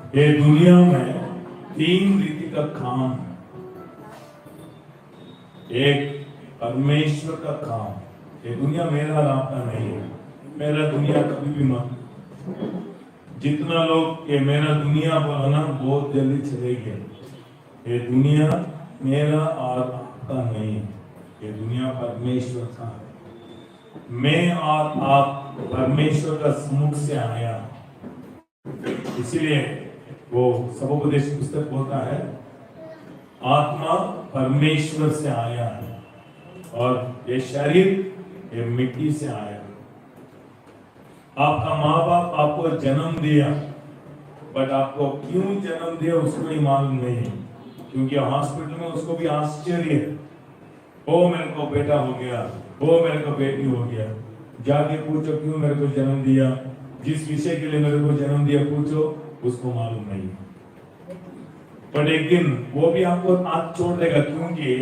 ये दुनिया में तीन रीति का काम है। एक परमेश्वर का काम। ये दुनिया मेरा और आपका नहीं है। मेरा दुनिया कभी भी मत। जितना लोग ये मेरा दुनिया बोला बहुत जल्दी चलेगी। ये दुनिया मेरा और आपका नहीं है। ये दुनिया परमेश्वर का है। मैं और आप परमेश्वर का समुख से आया। इसीलिए वो सबोपदेश पुस्तक बोलता है आत्मा परमेश्वर से आया है और ये शरीर ये मिट्टी से आया। आपका माँ बाप आपको जन्म दिया, बट आपको क्यों जन्म दिया उसको ही मालूम नहीं है। क्योंकि हॉस्पिटल में उसको भी आश्चर्य है, ओ मेरे को बेटा हो गया, ओ मेरे को बेटी हो गया। जाके पूछो क्यों मेरे को जन्म दिया, जिस विषय के लिए मेरे को जन्म दिया पूछो, उसको मालूम नहीं। पर एक दिन वो भी आपको हाथ छोड़ देगा, क्योंकि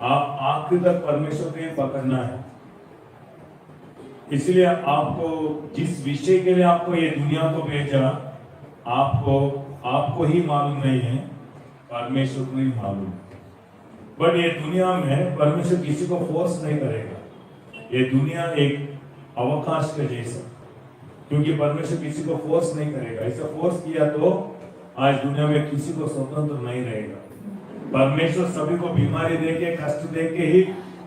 आप आखिर तक परमेश्वर को ही पकड़ना है। इसलिए आपको जिस विषय के लिए आपको ये दुनिया को भेजा, आपको ही मालूम नहीं है, परमेश्वर को ही मालूम है। बट ये दुनिया में परमेश्वर किसी को फोर्स नहीं करेगा। ये दुनिया एक अवकाश के जैसा, क्योंकि परमेश्वर किसी को फोर्स नहीं करेगा। ऐसा फोर्स किया तो आज दुनिया में किसी को स्वतंत्र नहीं रहेगा। परमेश्वर सभी को बीमारी देके कष्ट देके ही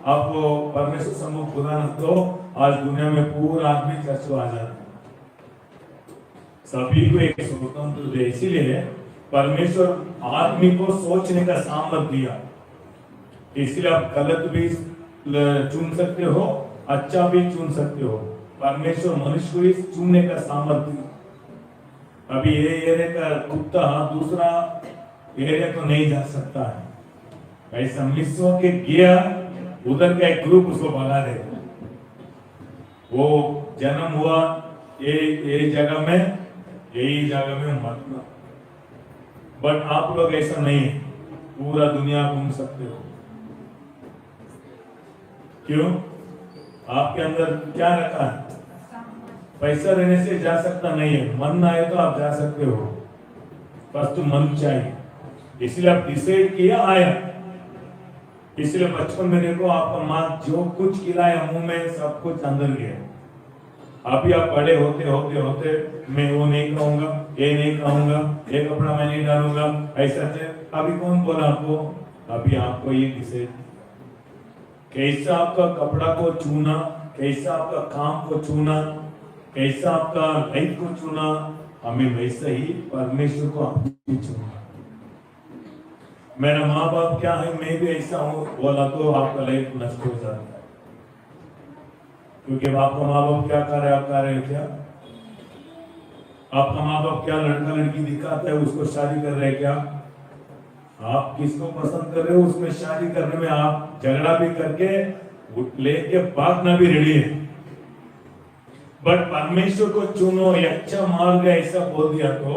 आपको परमेश्वर सम्मुख बुलाना, तो आज दुनिया में पूरा आदमी कष्ट आ जाता है। सभी को एक स्वतंत्र दे। इसीलिए परमेश्वर आदमी को सोचने का सामर्थ्य दिया। इसलिए आप गलत भी चुन सकते हो, अच्छा भी चुन सकते हो। परमेश्वर मनुष्य को इस चुनने का सामर्थ्य। अभी ये एरिया का कुत्ता दूसरा एरिया को नहीं जा सकता है। ऐसा मिस के गया, उधर का एक ग्रुप उसको भगा दे। वो जन्म हुआ यही जगह में, यही जगह में मरना। बट आप लोग ऐसा नहीं है, पूरा दुनिया घूम सकते हो। क्यों? आपके अंदर क्या रखा है? पैसा रहने से जा सकता नहीं है, मन आए तो आप जा सकते हो। बस तो मन चाहिए। इसलिए आप डिसाइड किया आया। इसलिए बचपन में देखो आपका माँ जो कुछ खिलाया मुंह में सब कुछ अंदर गया। अभी आप बड़े होते होते होते मैं वो नहीं खाऊंगा, ये नहीं खाऊंगा, ये कपड़ा मैं नहीं डालूंगा, ऐसा थे। अभी कौन बोला आपको? अभी आपको ये डिसाइड कैसा आपका कपड़ा को चुना, कैसा आपका काम को चुना, कैसा आपका लाइफ को चुना, हमें वैसा ही परमेश्वर को आपने चुना। मेरा माँ बाप क्या है, मैं भी ऐसा हूँ बोला तो आपका लाइफ नष्ट हो जाता है। क्योंकि आपका माँ बाप क्या कर रहे, आप कर रहे क्या? आपका माँ बाप क्या लड़का लड़की दिखाता है, उसको शादी कर रहे क्या? आप किसको पसंद कर रहे हो, उसमें शादी करने में आप झगड़ा भी करके लेके भागना भी रेडी है। बट परमेश्वर को चुनो, ये अच्छा मार्ग है, ऐसा बोल दिया तो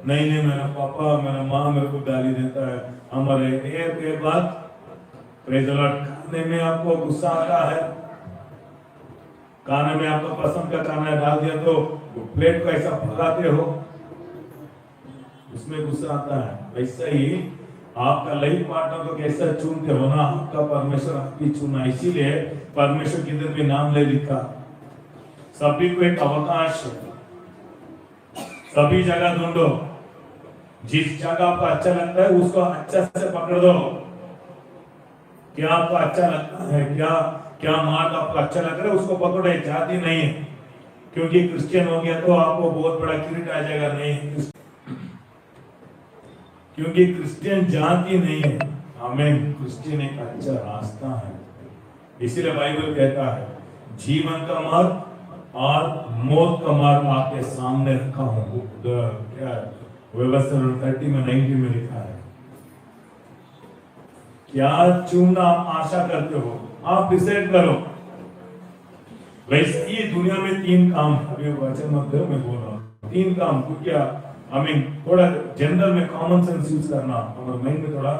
नहीं नहीं, मेरा पापा मेरा माँ मेरे को गाली देता है, हमारे एक बात प्रेज़ द लॉर्ड, खाने में आपको गुस्सा आता है, खाने में आपको पसंद का खाना डाल दिया तो प्लेट को ऐसा भगाते हो, उसमें गुस्सा आता है। वैसा ही आपका लाइफ पार्टनर को कैसा चुनते हो ना, आपका परमेश्वर आपकी चुना। इसीलिए परमेश्वर किधर भी नाम ले लिखा। सभी को एक अवकाश है, सभी जगह ढूंढो। जिस जगह आपको अच्छा लगता है उसको अच्छा से पकड़ दो। क्या आपको अच्छा लगता है, क्या मार्ग आपको अच्छा लग रहा है, उसको पकड़ो। जाति नहीं है, क्योंकि क्रिश्चियन हो गया तो आपको बहुत बड़ा किरीट आ जाएगा। नहीं, क्योंकि क्रिश्चियन जाति नहीं है, हमें क्रिश्चियन एक अच्छा रास्ता है। इसीलिए बाइबल कहता है जीवन का मार्ग और मौत का मार्ग आपके सामने रखा हूं। क्या व्यवस्था 30 में 90 में लिखा है। क्या चुनना आप आशा करते हो, आप डिसाइड करो। वैसे ही दुनिया में 3 काम, अभी वचन मत दो, मैं बोल रहा हूँ 3 काम। क्या हमें थोड़ा जनरल में कॉमन सेंस यूज करना, हमारे माइंड में थोड़ा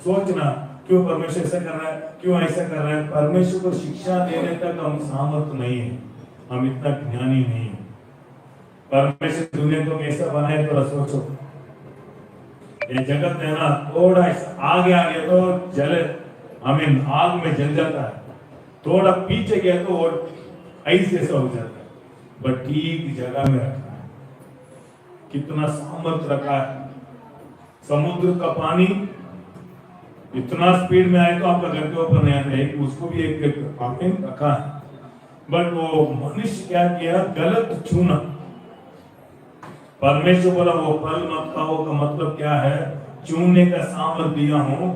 सोचना, क्यों परमेश्वर ऐसा कर रहा है, क्यों ऐसा कर रहा है। परमेश्वर को शिक्षा देने तक हम सामर्थ्य नहीं है, हम इतना ज्ञानी नहीं है। परमेश्वर दुनिया को कैसा बनाए थोड़ा सोचो। ये जगत है ना, थोड़ा आगे आ गया तो जले, आग में जल जाता है, थोड़ा पीछे गया तो और ऐसे ऐसा हो जाता है। बट ठीक जगह में रखा है, कितना सामर्थ रखा है। समुद्र का पानी इतना स्पीड में आए तो आपका घर के ऊपर नहीं आता है, उसको भी एक पानी रखा है। बट वो मनुष्य क्या किया, गलत चुना। परमेश्वर बोला वो फल मत खाओ का मतलब क्या है, चुनने का सामर्थ दिया हूं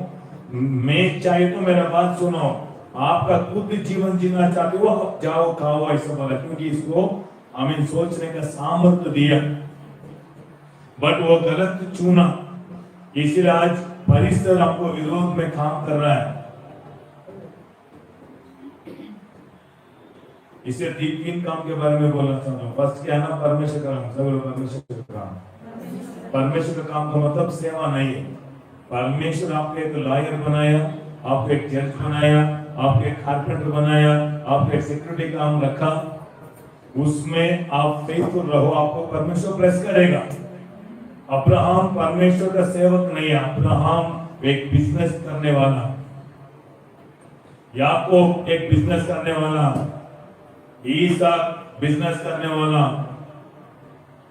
मैं, चाहे तो मेरा बात सुनो, आपका खुद जीवन जीना चाहते हो आप जाओ खाओ ऐसा बोला, क्योंकि इसको हमें सोचने का सामर्थ दिया। बट वो गलत चुना, इसलिए आज परिसर आपको विरोध में काम कर रहा है। इसे तीन काम के बारे में बोलना चाहता हूँ। फर्स्ट क्या है ना, परमेश्वर का काम, सब लोग परमेश्वर का काम। परमेश्वर का काम का मतलब सेवा नहीं है। परमेश्वर आपको एक लॉयर बनाया, आपको एक जज बनाया, आपको एक कारपेंटर बनाया, आपको एक सिक्योरिटी काम रखा, उसमें आप फेथफुल रहो, आपको परमेश्वर ब्लेस करेगा। अब्राहम परमेश्वर का सेवक नहीं है, अब्राहम एक बिजनेस करने वाला, याकूब एक बिजनेस करने वाला, ईसाक बिजनेस करने वाला,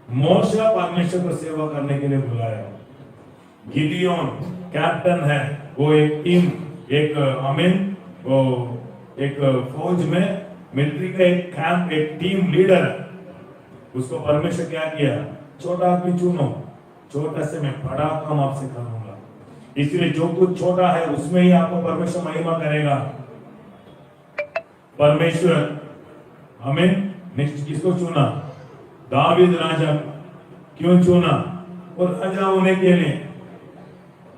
मोशे परमेश्वर को सेवा करने के लिए बुलाया, गिदियोन कैप्टन है, वो एक टीम, वो एक फौज में मिलिट्री का एक कैंप, एक टीम लीडर है, उसको परमेश्वर क्या किया, छोटा आदमी चुनो, छोटा से मैं बड़ा काम आपसे करूंगा। इसलिए जो कुछ छोटा है उसमें ही आपको परमेश्वर महिमा करेगा। परमेश्वर हमें नेक्स्ट किसको चुना, दावीद राजा क्यों चुना, और राजा होने के लिए।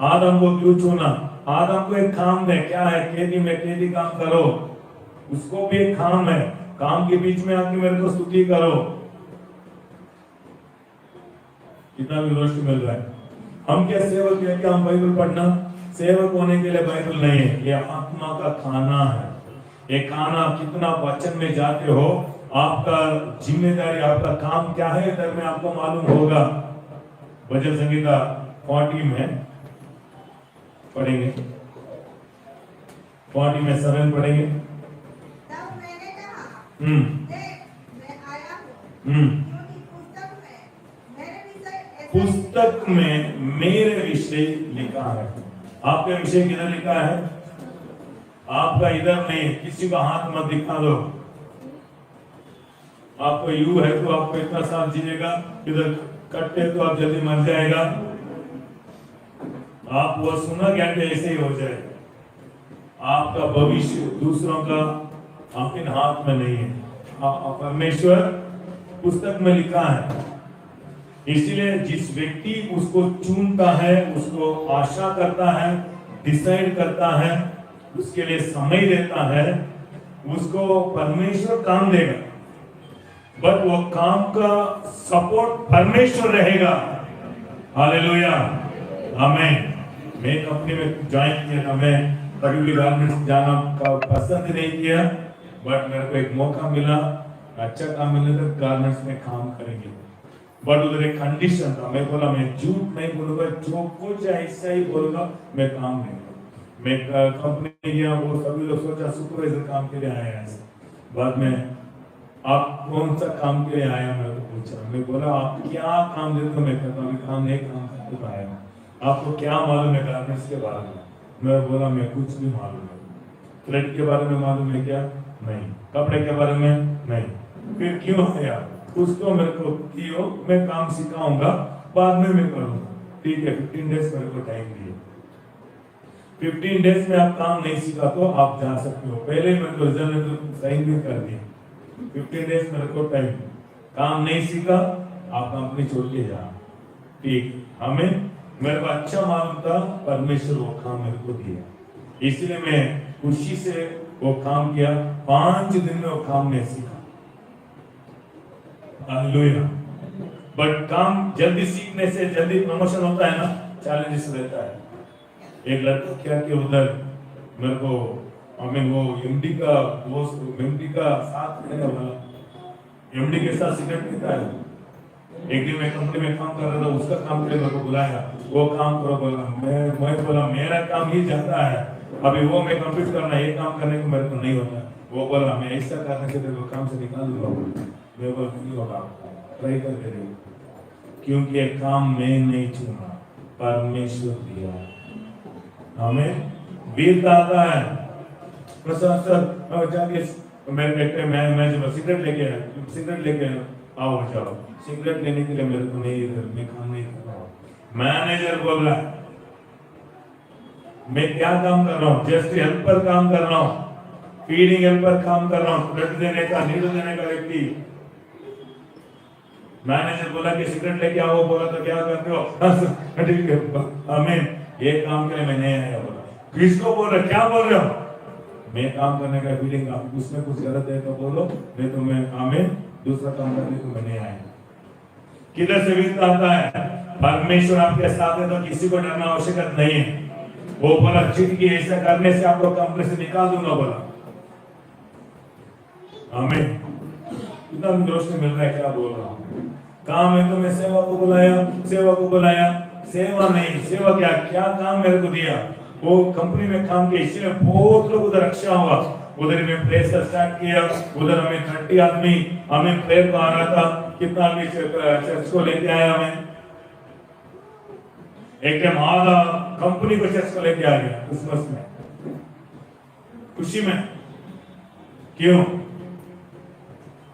आदम को क्यों चुना, आदम को एक काम है, क्या है, खेती में खेती काम करो, उसको भी एक काम है, काम के बीच में आके मेरे को स्तुति करो। कितना भी रोष्ट मिल रहा है। हम क्या सेवक है, क्या हम बाइबल पढ़ना, सेवक होने के लिए बाइबल नहीं है, ये आत्मा का खाना है। ये खाना कितना वचन में जाते हो, आपका जिम्मेदारी, आपका काम क्या है इधर में आपको मालूम होगा। भजन संगीता 40 में पढ़ेंगे, 40 में 7 पढ़ेंगे। तब मैंने कहा, देख मैं आया हूँ, क्योंकि पुस्तक में मेरे विषय लिखा है। आपका विषय किधर लिखा है, आपका इधर नहीं, किसी का हाथ मत दिखा दो। आपको यू है तो आपको इतना साल जीएगा, इधर कट्टे तो आप जल्दी मर जाएगा। आप वो सुना ज्ञान ऐसे ही हो जाए। आपका भविष्य दूसरों का आपके हाथ में नहीं है, परमेश्वर पुस्तक में लिखा है। इसलिए जिस व्यक्ति उसको चुनता है, उसको आशा करता है, डिसाइड करता है, उसके लिए समय देता है, उसको परमेश्वर काम देगा। बट वो काम का सपोर्ट परमेश्वर रहेगा। हालेलुया, आमीन। मैं कंपनी में ज्वाइन किया था, मैं कभी गारमेंट्स जाना का पसंद नहीं किया, बट मेरे को एक मौका मिला, अच्छा काम मिला तो गारमेंट्स में काम करेंगे। बट उधर एक कंडीशन था, मैं बोला मैं झूठ नहीं बोलूंगा, जो कुछ ऐसा ही बोलूंगा, मैं काम नहीं करूंगा। मैं कंपनी गया, वो सभी लोग सोचा सुपरवाइजर काम के लिए आया है। बाद में आप कौन सा काम के लिए आया, मैं तो पूछा, मैं बोला आप क्या काम देते हो, मैं कहता हूँ काम नहीं, काम करके आया हूँ। आपको क्या मालूम है गारमेंट्स के बारे में? मैं बोला मैं कुछ भी मालूम है। थ्रेड के बारे में मालूम है क्या? नहीं। कपड़े के बारे में नहीं। फिर क्यों आया? कुछ तो मेरे को दियो, मैं काम सिखाऊंगा, बाद में मैं करूंगा। ठीक है, 15 डेज मेरे को टाइम दिए। 15 डेज में आप काम नहीं सीखा तो आप जा सकते हो। पहले मेरे को रिजल्ट साइन भी कर दिया, 15 डेज मेरे को टाइम, काम नहीं सीखा आप कंपनी छोड़ के जा। ठीक, हमें मेरे को अच्छा मालूम था, परमेश्वर वो काम मेरे को दिया, इसलिए मैं खुशी से वो काम किया। 5 दिन में वो काम मैं सीखा। हालेलुया। बट काम जल्दी सीखने से जल्दी प्रमोशन होता है ना, चैलेंजेस रहता है। एक लड़का क्या कि उधर मेरे को वो एमडी का दोस्त, एमडी का साथ रहने वाला, एमडी के साथ सिगरेट पीता है, एक दिन मैं कंपनी में काम कर रहा था, उसका काम के लिए मेरे को बुलाया, वो काम करो बोला, मैं बोला मेरा काम ही जाता है, अभी वो मैं कंप्लीट करना, ये काम करने को मेरे को नहीं होता। वो बोला मैं ऐसा करने से तेरे को काम से निकाल दूंगा। मैं बोला नहीं होगा, ट्राई करके देखो, क्योंकि ये काम मैं नहीं चुना, परमेश्वर दिया। हमें वीरता आता है। प्रसाद सर जाके मैं जब सिगरेट लेके आओ जाओ, सिगरेट लेने के लिए मेरे को नहीं, इधर मैं काम नहीं कर रहा हूँ। मैनेजर बोल रहा है मैं क्या काम कर रहा हूँ, जस्ट हेल्पर काम कर रहा हूँ, फीडिंग हेल्पर काम कर रहा हूँ, ब्लड देने का नीडल देने का व्यक्ति। मैनेजर बोला कि सिगरेट लेके आओ, बोला तो क्या करते हो? ठीक है आमीन, ये काम के लिए मैं नहीं आया। बोला किसको बोल रहे, क्या बोल रहे हो? मैं काम करने का फीलिंग, आप उसमें कुछ गलत है तो बोलो, नहीं तो मैं आमीन दूसरा काम करने को मैं नहीं आया। किधर से वीरता आता है? परमेश्वर आपके साथ है तो किसी को डरना आवश्यकता नहीं है। वो बोला जिंदगी ऐसा करने से आपको कंपनी से निकाल दूंगा, बोला आमीन। इतना रोशनी मिल रहा है, क्या बोल रहा हूँ? काम है तो मैं सेवा को बुलाया, सेवा नहीं, सेवा क्या काम मेरे को दिया, वो कंपनी में काम किया, इसलिए बहुत लोग उधर रक्षा हुआ। उधर में प्रेस स्टार्ट किया, उधर हमें 30 आदमी हमें प्रेयर को आ रहा था, कितना आदमी चर्च को लेके आया, हमें एक टाइम आधा कंपनी को चर्च को लेके आ गया क्रिसमस में, खुशी में। क्यों?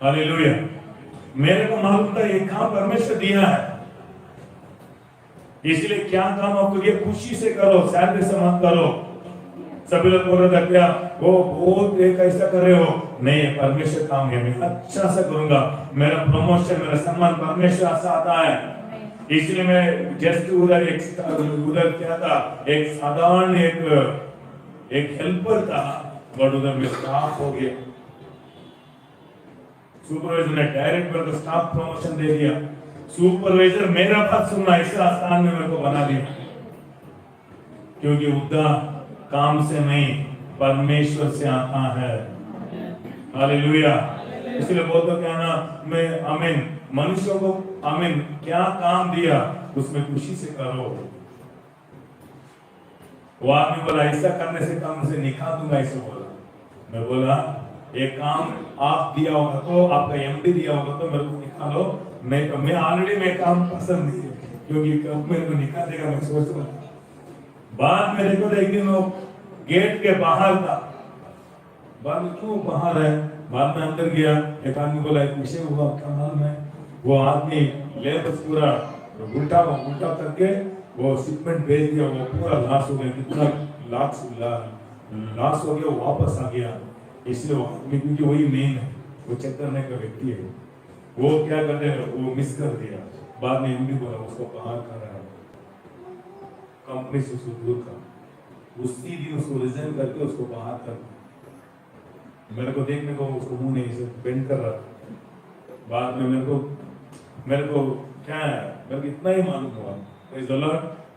हालेलुया। मेरे को मालूम था ये काम परमेश्वर दिया है, इसलिए क्या काम आपको ये खुशी से करो, सैलरी से मत करो। सभी लोग बोल रहे थे क्या वो बहुत एक ऐसा कर रहे हो, नहीं परमेश्वर काम है, मैं अच्छा से करूंगा, मेरा प्रमोशन मेरा सम्मान परमेश्वर से आता है। इसलिए मैं जस्ट उधर क्या था, एक साधारण एक हेल्पर था, बट उधर में स्टाफ हो गया। सुपरवाइजर ने डायरेक्ट मेरे को स्टाफ प्रमोशन दे दिया। सुपरवाइजर मेरा बात सुनना ऐसा आसान में मेरे को बना दिया, क्योंकि उद्धार काम से नहीं परमेश्वर से आता है। हालेलुया। इसलिए बोलते क्या ना, मैं आमीन, मनुष्यों को आमीन क्या काम दिया उसमें खुशी से करो। वो आदमी बोला ऐसा करने से काम से निकाल दूंगा, ऐसे बोला। मैं बोला ये काम आप दिया होगा तो, आपका एमडी दिया होगा तो मेरे को निकालो, नहीं तो मैं ऑलरेडी मैं काम पसंद नहीं है, क्योंकि कब मेरे को निकाल देगा मैं सोच रहा। बाद में देखो एक दिन वो गेट के बाहर था, बाद में क्यों बाहर है, बाद में अंदर गया, एक आदमी बोला एक विषय हुआ, क्या मालूम है? वो आदमी लेबर पूरा उल्टा करके वो शिपमेंट भेज दिया, वो पूरा लॉस हो गया, कितना लॉस हो गया, वो वापस आ गया। इसलिए वो आदमी, क्योंकि वही मेन है, वो चेक करने का व्यक्ति है, वो क्या करते हैं, वो मिस कर दिया। बाद में एमडी बोला उसको बाहर कर रहा है, कंपनी से दूर कर, उसी दिन उसको रिजाइन करके उसको बाहर कर। मेरे को देखने को उसको मुंह नहीं से बेंड कर रहा था। बाद में मेरे को क्या है, मेरे को इतना ही मालूम हुआ,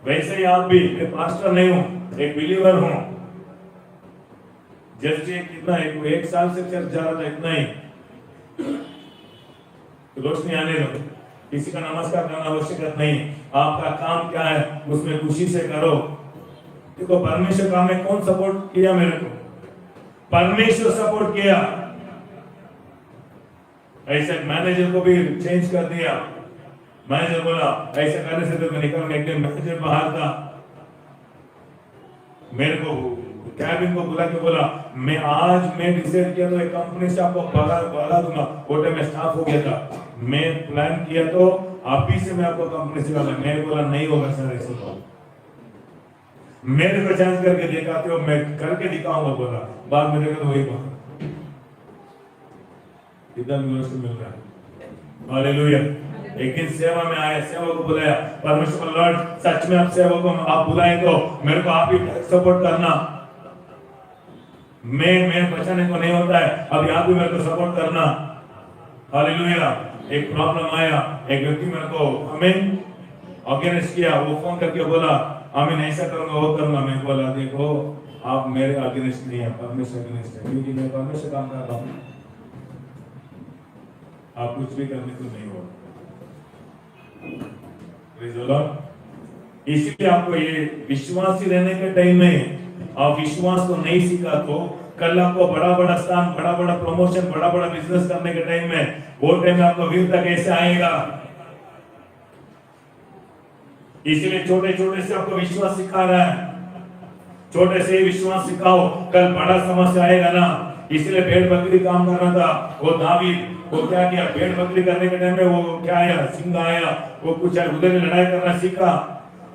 वैसे ही आप भी, मैं पास्टर नहीं हूँ, एक बिलीवर हूँ। जैसे कितना एक साल से चर्च जा रहा था, इतना ही रोशनी आने दो, किसी का नमस्कार करना आवश्यकता नहीं, आपका काम क्या है उसमें खुशी से करो। देखो परमेश्वर काम में कौन सपोर्ट किया मेरे को? परमेश्वर सपोर्ट किया। ऐसे मैनेजर को भी चेंज कर दिया। मैनेजर बोला ऐसा करने से तो मैं निकल गया। एक दिन मैनेजर बाहर था, मेरे को कैबिन को बुला के बोला मैं डिसाइड किया तो एक कंपनी से आपको बढ़ा दूंगा। वो टाइम में स्टाफ हो गया था, मैं प्लान किया तो आप ही से मैं आपको कंपनी से डाला। मैं बोला नहीं होगा सर, ऐसे तो मेरे को चेंज करके दिखाते हो, मैं करके दिखाऊंगा बोला। बाद में देखा तो वही बात, इतना मिल रहा है। हालेलुया। एक दिन सेवा में आया, सेवा को बुलाया, परमेश्वर लॉर्ड सच में आप सेवा को आप बुलाए तो मेरे को आप ही सपोर्ट करना, मैं बचाने को नहीं होता है, अब आप भी मेरे को सपोर्ट करना। हालेलुया। एक प्रॉब्लम आया, एक व्यक्ति मेरे को हमें अगेंस्ट किया, वो फोन करके बोला हमें ऐसा करूंगा वो करूंगा। मैं बोला देखो आप मेरे अगेंस्ट नहीं है, परमेश्वर अगेंस्ट है, क्योंकि मैं परमेश्वर काम कर रहा हूँ, आप कुछ भी करने को नहीं हो। Praise the Lord. इसलिए आपको ये विश्वासी रहने के टाइम में आप विश्वास को नहीं सीखा तो कल आपको बड़ा बड़ा स्थान, बड़ा बड़ा प्रमोशन, बड़ा बड़ा बिजनेस करने के टाइम में वो टाइम में आपको वीरता कैसे आएगा? इसीलिए छोटे छोटे से आपको विश्वास सिखा रहा है, छोटे से ही विश्वास सिखाओ, कल बड़ा समस्या आएगा ना। इसलिए भेड़ बकरी काम कर रहा था वो दावीद, वो क्या किया, भेड़ बकरी करने के टाइम में वो क्या आया, सिंह आया, वो कुछ उधर ही लड़ाई करना सीखा।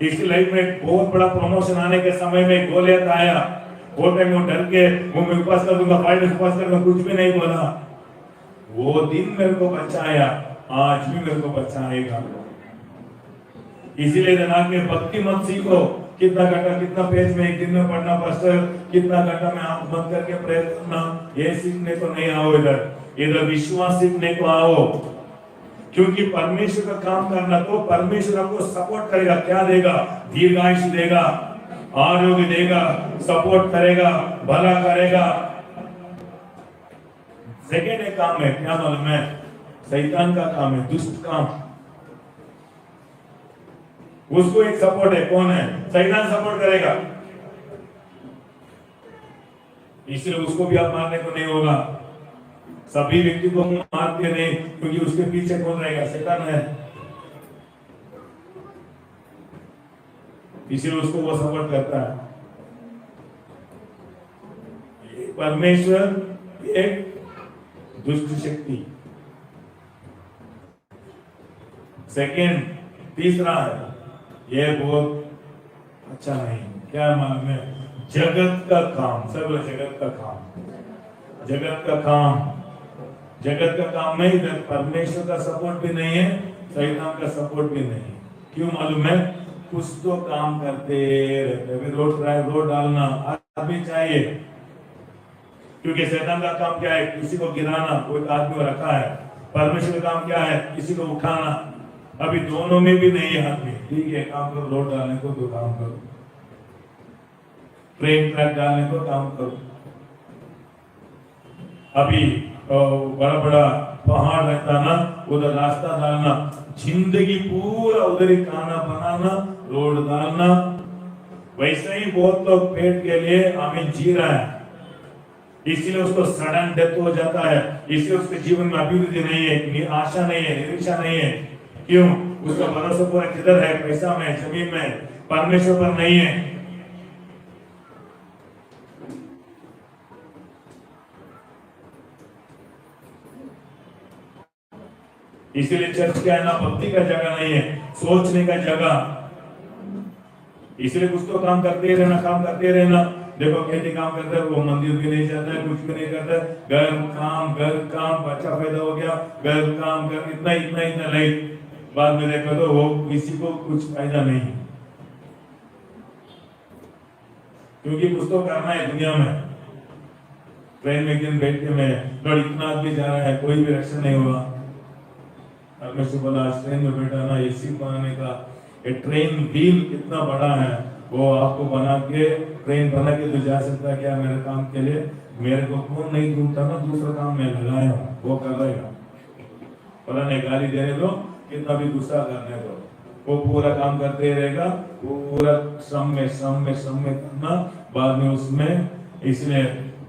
इसकी लाइफ में बहुत बड़ा प्रमोशन आने के समय में गोलियत आया, वो टाइम वो डर के वो मैं उपवास कर दूंगा, 5 डेज उपवास करूंगा, कुछ भी नहीं बोला। वो दिन मेरे को बचाया, आज भी मेरे को बचाएगा। इसीलिए जना के भक्ति मत सीखो, कितना घंटा कितना पेज में एक दिन में पढ़ना, पास्टर कितना घंटा में आंख बंद करके प्रेयर करना, ये सीखने को नहीं आओ इधर विश्वास सीखने को आओ। क्योंकि परमेश्वर का काम करना तो परमेश्वर आपको सपोर्ट करेगा। क्या देगा? दीर्घायुष्य देगा, आरोग्य देगा, सपोर्ट करेगा, भला करेगा। सेकेंड एक काम है, क्या मालूम है? शैतान का काम है, दुष्ट काम। उसको एक सपोर्ट है, कौन है? शैतान सपोर्ट करेगा, इसलिए उसको भी आप मारने को नहीं होगा। सभी व्यक्ति को मारते नहीं, क्योंकि उसके पीछे कौन रहेगा? शैतान है, इसलिए उसको वो सपोर्ट करता है। परमेश्वर एक दुष्ट शक्ति। सेकेंड, तीसरा है, ये बहुत अच्छा नहीं, क्या मालूम है? जगत का काम। सब जगत का काम, जगत का काम, जगत का काम में इधर परमेश्वर का सपोर्ट भी नहीं है, शैतान का सपोर्ट भी नहीं है। क्यों मालूम है? कुछ तो काम करते रहते, रोड डालना आदमी चाहिए, क्योंकि शैतान का काम क्या है? किसी को गिराना, कोई आदमी को रखा है। परमेश्वर का काम क्या है? किसी को उठाना। अभी दोनों में भी नहीं है आदमी। ठीक है, काम करो, रोड डालने को तो काम करो, ट्रेन ट्रैक डालने को काम करो। अभी बड़ा बड़ा पहाड़ रहता ना, उधर रास्ता डालना, जिंदगी पूरा उधर ही खाना बनाना, रोड डालना। वैसे ही बहुत लोग पेट के लिए आमीन जी रहा है, इसीलिए उसको सडन डेथ हो जाता है, इसलिए उसके जीवन में अभिवृद्धि नहीं है, आशा नहीं है, निरीक्षा नहीं है। क्यों? उसका भरोसा पूरा किधर है? पैसा में, जमीन में, परमेश्वर पर नहीं है। इसीलिए चर्च क्या है ना, भक्ति का जगह नहीं है, सोचने का जगह। इसलिए कुछ तो काम करते रहना, काम करते रहना। देखो खेती काम करता है, वो मंदिर भी नहीं जाता है, कुछ भी नहीं करता है, घर काम, बच्चा पैदा हो गया, घर काम, इतना लाइफ, बाद में देखो तो वो किसी को कुछ फायदा नहीं, क्योंकि कुछ तो करना है दुनिया में। ट्रेन में एक दिन बैठ के मैं इतना आदमी जा रहा है, कोई भी रक्षा नहीं हुआ। परमेश्वर बोला, ट्रेन में बैठा ना, एसी बनाने का, ये ट्रेन व्हील कितना बड़ा है, वो आपको बना के ट्रेन बना के तो जा सकता क्या मेरे काम के लिए? मेरे को कौन नहीं ढूंढता ना, दूसरा काम मैं लगाया हूँ, वो कर रहेगा। बोला नहीं, गाली देने दो, कितना भी गुस्सा करने दो, वो पूरा काम करते रहेगा, पूरा श्रम में करना, बाद में उसमें। इसलिए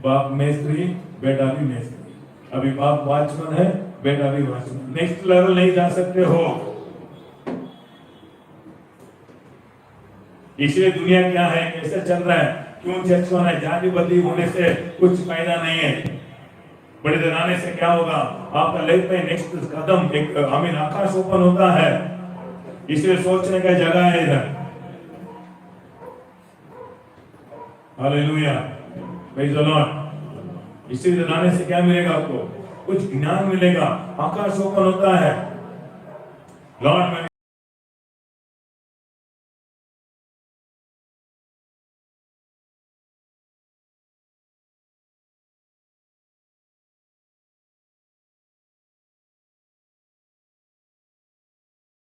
बाप मेस्त्री, बेटा भी मेस्त्री। अभी बाप वॉचमैन है, बेटा भी वॉचमैन। नेक्स्ट लेवल नहीं जा सकते हो। इसलिए दुनिया क्या है, कैसे चल रहा है, क्यों चर्च होना है? जाति बदली होने से कुछ फायदा नहीं है। बड़े दिन आने से क्या होगा? आपका लाइफ में नेक्स्ट कदम एक आकाश ओपन होता है। इसलिए सोचने का जगह है इधर। Hallelujah, praise the Lord. इसलिए आने से क्या मिलेगा आपको? कुछ ज्ञान मिलेगा, आकाश ओपन होता है। लॉर्ड